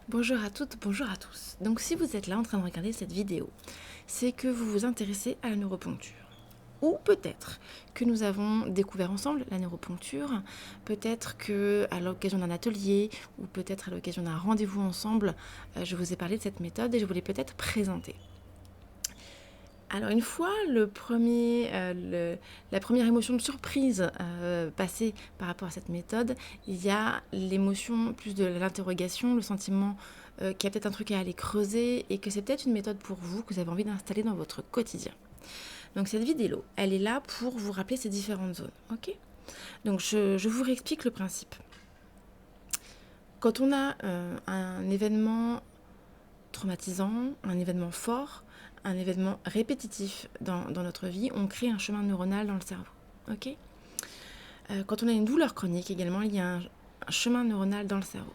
Bonjour à toutes, bonjour à tous. Donc si vous êtes là en train de regarder cette vidéo, c'est que vous vous intéressez à la neuroponcture. Ou peut-être que nous avons découvert ensemble la neuroponcture, peut-être que à l'occasion d'un atelier ou peut-être à l'occasion d'un rendez-vous ensemble, je vous ai parlé de cette méthode et je voulais peut-être présenter. Alors une fois la première émotion de surprise passée par rapport à cette méthode, il y a l'émotion plus de l'interrogation, le sentiment qu'il y a peut-être un truc à aller creuser et que c'est peut-être une méthode pour vous que vous avez envie d'installer dans votre quotidien. Donc cette vidéo, elle est là pour vous rappeler ces différentes zones. Ok. Donc je vous réexplique le principe. Quand on a un événement traumatisant, un événement fort, un événement répétitif dans notre vie, on crée un chemin neuronal dans le cerveau. Ok. Quand on a une douleur chronique également, il y a un chemin neuronal dans le cerveau.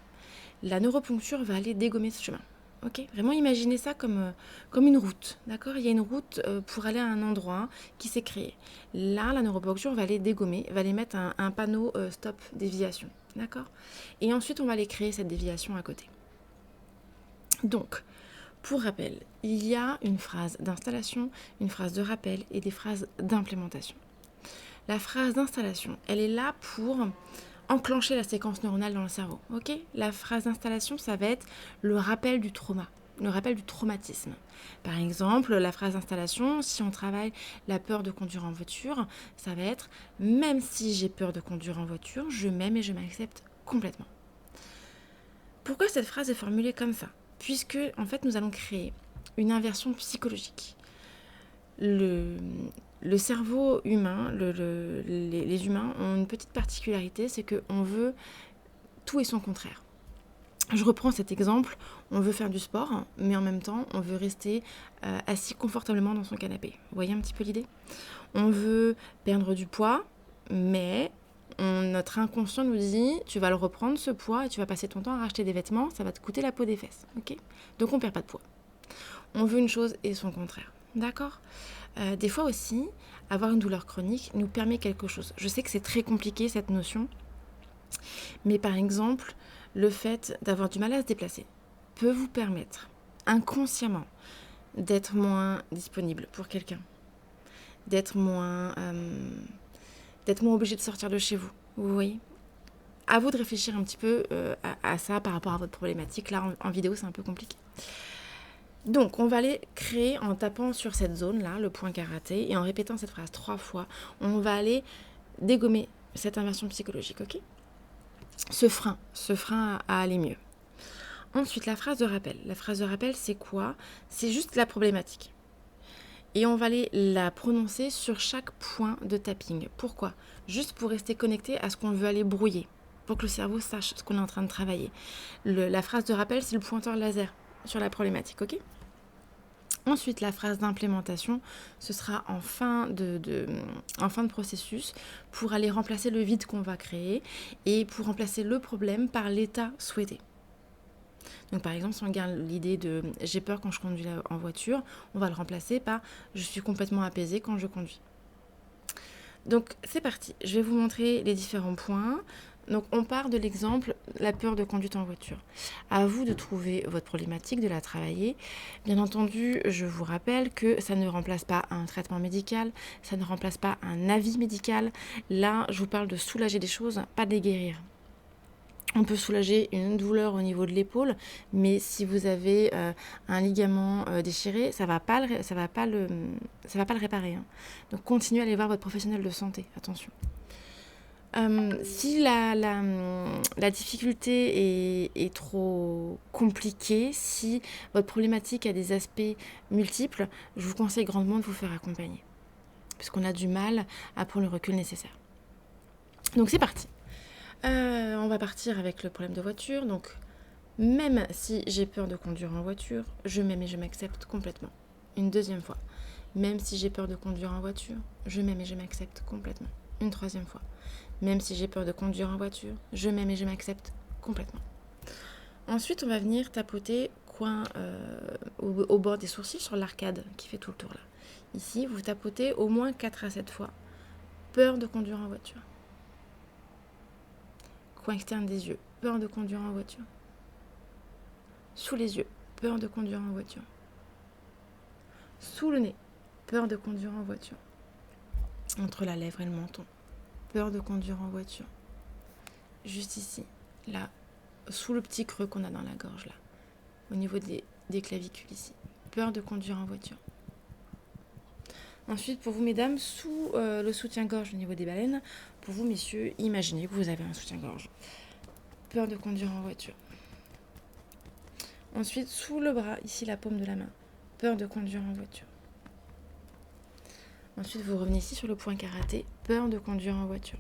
La neuroponcture va aller dégommer ce chemin. Ok. Vraiment imaginez ça comme une route. D'accord. Il y a une route pour aller à un endroit qui s'est créé. Là, la neuroponcture va aller dégommer, va aller mettre un panneau stop déviation. D'accord. Et ensuite, on va aller créer cette déviation à côté. Donc, pour rappel, il y a une phrase d'installation, une phrase de rappel et des phrases d'implémentation. La phrase d'installation, elle est là pour enclencher la séquence neuronale dans le cerveau. Ok. La phrase d'installation, ça va être le rappel du trauma, le rappel du traumatisme. Par exemple, la phrase d'installation, si on travaille la peur de conduire en voiture, ça va être « Même si j'ai peur de conduire en voiture, je m'aime et je m'accepte complètement ». Pourquoi cette phrase est formulée comme ça ? Puisque, en fait, nous allons créer une inversion psychologique. Le cerveau humain, les humains ont une petite particularité, c'est qu'on veut tout et son contraire. Je reprends cet exemple, on veut faire du sport, mais en même temps, on veut rester assis confortablement dans son canapé. Vous voyez un petit peu l'idée ? On veut perdre du poids, mais notre inconscient nous dit tu vas le reprendre ce poids et tu vas passer ton temps à racheter des vêtements, ça va te coûter la peau des fesses. Okay ? Donc on perd pas de poids. On veut une chose et son contraire. D'accord ? Des fois aussi, avoir une douleur chronique nous permet quelque chose. Je sais que c'est très compliqué cette notion, mais par exemple, le fait d'avoir du mal à se déplacer peut vous permettre inconsciemment d'être moins disponible pour quelqu'un, d'être moins obligé de sortir de chez vous. Vous voyez ? À vous de réfléchir un petit peu à ça par rapport à votre problématique. Là, en vidéo, c'est un peu compliqué. Donc, on va aller créer en tapant sur cette zone-là, le point karaté, et en répétant cette phrase 3 fois, on va aller dégommer cette inversion psychologique, ok ? Ce frein à aller mieux. Ensuite, la phrase de rappel. La phrase de rappel, c'est quoi ? C'est juste la problématique. Et on va aller la prononcer sur chaque point de tapping. Pourquoi ? Juste pour rester connecté à ce qu'on veut aller brouiller, pour que le cerveau sache ce qu'on est en train de travailler. La phrase de rappel, c'est le pointeur laser sur la problématique, ok ? Ensuite, la phrase d'implémentation, ce sera en fin de processus pour aller remplacer le vide qu'on va créer et pour remplacer le problème par l'état souhaité. Donc par exemple, si on garde l'idée de « j'ai peur quand je conduis en voiture », on va le remplacer par « je suis complètement apaisée quand je conduis ». Donc c'est parti, je vais vous montrer les différents points. Donc on part de l'exemple la peur de conduite en voiture. À vous de trouver votre problématique, de la travailler. Bien entendu, je vous rappelle que ça ne remplace pas un traitement médical, ça ne remplace pas un avis médical. Là, je vous parle de soulager des choses, pas de les guérir. On peut soulager une douleur au niveau de l'épaule, mais si vous avez un ligament déchiré, ça va pas le réparer. Hein. Donc continuez à aller voir votre professionnel de santé, attention. Si la difficulté est trop compliquée, si votre problématique a des aspects multiples, je vous conseille grandement de vous faire accompagner, puisqu'on a du mal à prendre le recul nécessaire. Donc c'est parti. On va partir avec le problème de voiture. Donc, même si j'ai peur de conduire en voiture, je m'aime et je m'accepte complètement. Une deuxième fois. Même si j'ai peur de conduire en voiture, je m'aime et je m'accepte complètement. Une troisième fois. Même si j'ai peur de conduire en voiture, je m'aime et je m'accepte complètement. Ensuite, on va venir tapoter au bord des sourcils sur l'arcade qui fait tout le tour là. Ici, vous tapotez au moins 4 à 7 fois. Peur de conduire en voiture. Coin externe des yeux. Peur de conduire en voiture. Sous les yeux, peur de conduire en voiture. Sous le nez, peur de conduire en voiture. Entre la lèvre et le menton, peur de conduire en voiture. Juste ici, là, sous le petit creux qu'on a dans la gorge, là, au niveau des clavicules ici, peur de conduire en voiture. Ensuite, pour vous, mesdames, sous le soutien-gorge au niveau des baleines, pour vous, messieurs, imaginez que vous avez un soutien-gorge. Peur de conduire en voiture. Ensuite, sous le bras, ici la paume de la main, peur de conduire en voiture. Ensuite, vous revenez ici sur le point karaté, peur de conduire en voiture.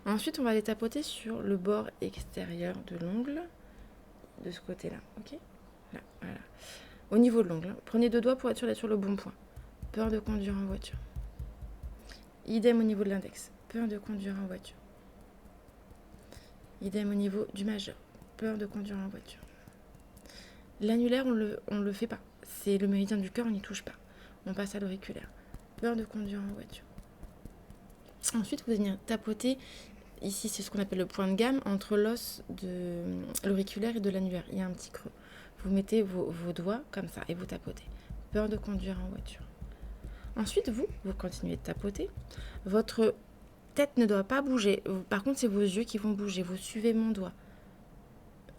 Ensuite, on va aller tapoter sur le bord extérieur de l'ongle, de ce côté-là, ok ? Là, voilà. Au niveau de l'ongle, prenez 2 doigts pour être sûr d'être sur le bon point. Peur de conduire en voiture. Idem au niveau de l'index, peur de conduire en voiture. Idem au niveau du majeur, peur de conduire en voiture. L'annulaire, on le fait pas. C'est le méridien du cœur, on n'y touche pas. On passe à l'auriculaire. Peur de conduire en voiture. Ensuite, vous allez venir tapoter. Ici, c'est ce qu'on appelle le point de gamme entre l'os de l'auriculaire et de l'annulaire. Il y a un petit creux. Vous mettez vos doigts comme ça et vous tapotez. Peur de conduire en voiture. Ensuite, vous continuez de tapoter. Votre tête ne doit pas bouger. Par contre, c'est vos yeux qui vont bouger. Vous suivez mon doigt.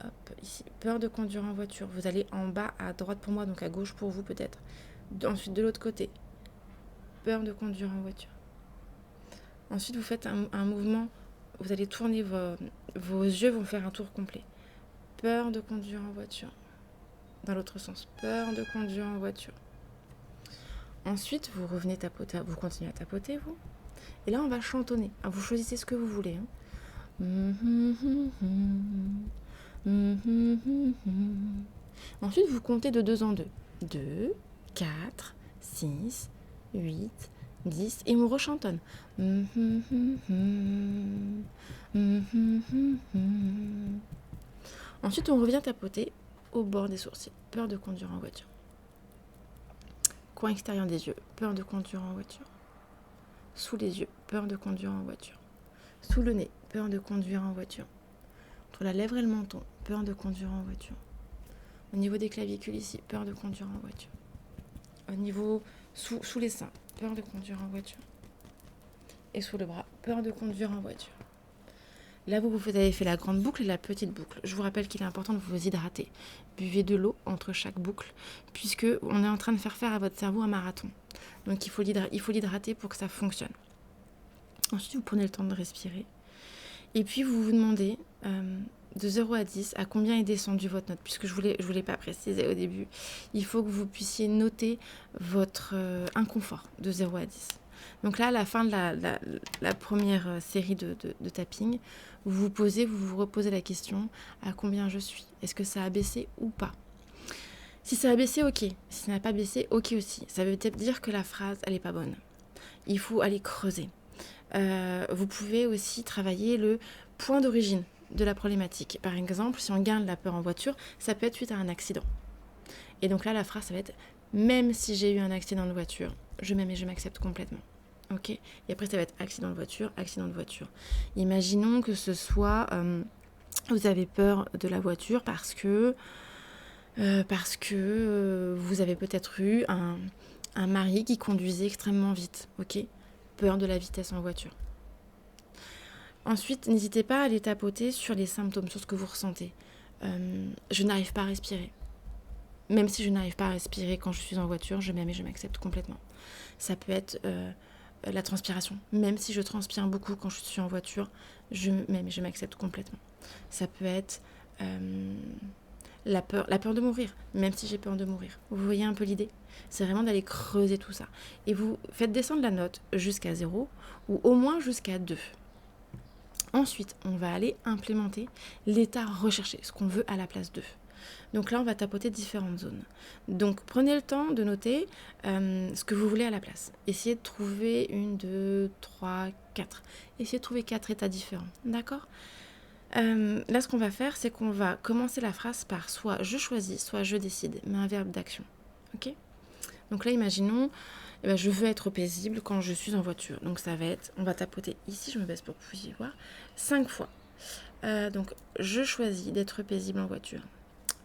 Hop, ici, peur de conduire en voiture. Vous allez en bas à droite pour moi, donc à gauche pour vous peut-être. Ensuite, de l'autre côté. Peur de conduire en voiture. Ensuite, vous faites un mouvement. Vous allez tourner vos yeux vont faire un tour complet. Peur de conduire en voiture. Dans l'autre sens. Peur de conduire en voiture. Ensuite, vous revenez tapoter. Vous continuez à tapoter, vous. Et là, on va chantonner. Vous choisissez ce que vous voulez. Ensuite, vous comptez de 2 en 2. 2, 4, 6, 8, 10. Et on rechantonne. Ensuite, on revient tapoter au bord des sourcils. Peur de conduire en voiture. Coin extérieur des yeux. Peur de conduire en voiture. Sous les yeux. Peur de conduire en voiture. Sous le nez. Peur de conduire en voiture. Entre la lèvre et le menton. Peur de conduire en voiture. Au niveau des clavicules ici. Peur de conduire en voiture. Au niveau sous les seins. Peur de conduire en voiture. Et sous le bras. Peur de conduire en voiture. Là, vous avez fait la grande boucle et la petite boucle. Je vous rappelle qu'il est important de vous hydrater. Buvez de l'eau entre chaque boucle, puisque on est en train de faire à votre cerveau un marathon. Donc, il faut l'hydrater pour que ça fonctionne. Ensuite, vous prenez le temps de respirer. Et puis, vous vous demandez de 0 à 10 à combien est descendue votre note. Puisque je voulais pas préciser au début. Il faut que vous puissiez noter votre inconfort de 0 à 10. Donc là, à la fin de la première série de tapping, vous vous reposez la question à combien je suis. Est-ce que ça a baissé ou pas? Si ça a baissé, ok. Si ça n'a pas baissé, ok aussi. Ça veut peut-être dire que la phrase, elle n'est pas bonne. Il faut aller creuser. Vous pouvez aussi travailler le point d'origine de la problématique. Par exemple, si on gagne la peur en voiture, ça peut être suite à un accident. Et donc là, la phrase, ça va être « Même si j'ai eu un accident de voiture, je m'aime et je m'accepte complètement. » Ok. Et après, ça va être accident de voiture, accident de voiture. Imaginons que ce soit, vous avez peur de la voiture parce que vous avez peut-être eu un mari qui conduisait extrêmement vite. Ok. Peur de la vitesse en voiture. Ensuite, n'hésitez pas à aller tapoter sur les symptômes, sur ce que vous ressentez. Je n'arrive pas à respirer. Même si je n'arrive pas à respirer quand je suis en voiture, je m'aime et je m'accepte complètement. Ça peut être la transpiration. Même si je transpire beaucoup quand je suis en voiture, je m'aime et je m'accepte complètement. Ça peut être la peur de mourir, même si j'ai peur de mourir. Vous voyez un peu l'idée? C'est vraiment d'aller creuser tout ça. Et vous faites descendre la note jusqu'à 0 ou au moins jusqu'à 2. Ensuite, on va aller implémenter l'état recherché, ce qu'on veut à la place 2. Donc là, on va tapoter différentes zones. Donc, prenez le temps de noter ce que vous voulez à la place. Essayez de trouver 1, 2, 3, 4. Essayez de trouver 4 états différents. D'accord ? Là, ce qu'on va faire, c'est qu'on va commencer la phrase par soit je choisis, soit je décide, mais un verbe d'action. Ok ? Donc là, imaginons, je veux être paisible quand je suis en voiture. Donc ça va être, on va tapoter ici, je me baisse pour que vous puissiez voir, 5 fois. Donc, je choisis d'être paisible en voiture.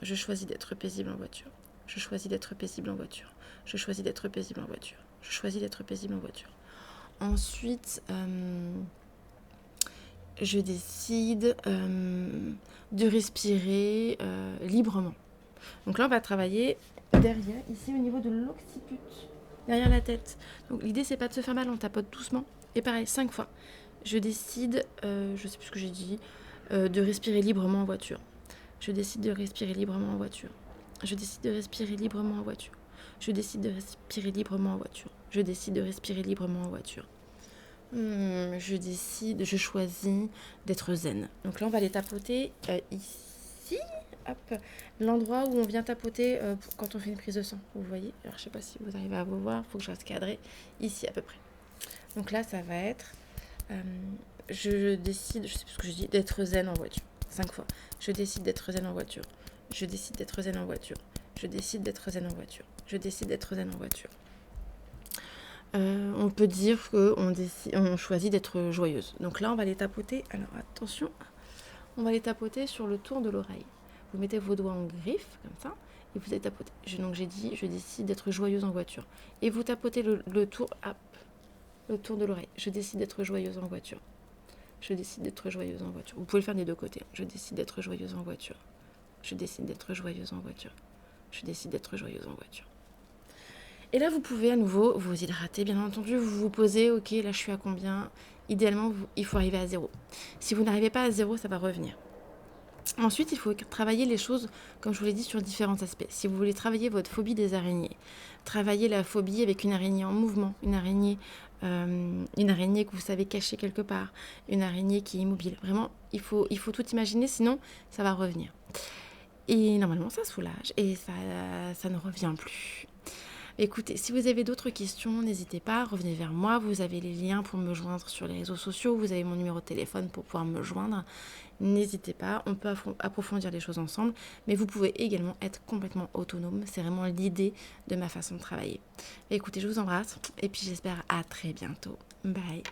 Je choisis d'être paisible en voiture. Je choisis d'être paisible en voiture. Je choisis d'être paisible en voiture. Je choisis d'être paisible en voiture. Ensuite, je décide de respirer librement. Donc là, on va travailler derrière, ici au niveau de l'occiput, derrière la tête. Donc l'idée, c'est pas de se faire mal, on tapote doucement. Et pareil, 5 fois. Je décide, je sais plus ce que j'ai dit, de respirer librement en voiture. Je décide de respirer librement en voiture. Je décide de respirer librement en voiture. Je décide de respirer librement en voiture. Je décide de respirer librement en voiture. Je choisis d'être zen. Donc là, on va les tapoter ici, hop, l'endroit où on vient tapoter quand on fait une prise de sang. Vous voyez? Alors, je sais pas si vous arrivez à vous voir, il faut que je reste cadré ici à peu près. Donc là, ça va être, je décide, je sais plus ce que je dis, d'être zen en voiture. 5 fois. Je décide d'être zen en voiture. Je décide d'être zen en voiture. Je décide d'être zen en voiture. Je décide d'être zen en voiture. On peut dire qu'on choisit d'être joyeuse. Donc là, on va les tapoter. Alors attention, on va les tapoter sur le tour de l'oreille. Vous mettez vos doigts en griffe, comme ça, et vous les tapotez. Donc j'ai dit, je décide d'être joyeuse en voiture. Et vous tapotez le tour, hop, le tour de l'oreille. Je décide d'être joyeuse en voiture. Je décide d'être joyeuse en voiture. Vous pouvez le faire des deux côtés. Je décide d'être joyeuse en voiture. Je décide d'être joyeuse en voiture. Je décide d'être joyeuse en voiture. Et là, vous pouvez à nouveau vous hydrater, bien entendu. Vous vous posez, ok, là je suis à combien? Idéalement, il faut arriver à 0. Si vous n'arrivez pas à 0, ça va revenir. Ensuite, il faut travailler les choses, comme je vous l'ai dit, sur différents aspects. Si vous voulez travailler votre phobie des araignées, travailler la phobie avec une araignée en mouvement, une araignée que vous savez cacher quelque part, une araignée qui est immobile. Vraiment, il faut tout imaginer, sinon ça va revenir. Et normalement, ça soulage et ça ne revient plus. Écoutez, si vous avez d'autres questions, n'hésitez pas, revenez vers moi. Vous avez les liens pour me joindre sur les réseaux sociaux. Vous avez mon numéro de téléphone pour pouvoir me joindre. N'hésitez pas, on peut approfondir les choses ensemble. Mais vous pouvez également être complètement autonome. C'est vraiment l'idée de ma façon de travailler. Écoutez, je vous embrasse et puis j'espère à très bientôt. Bye.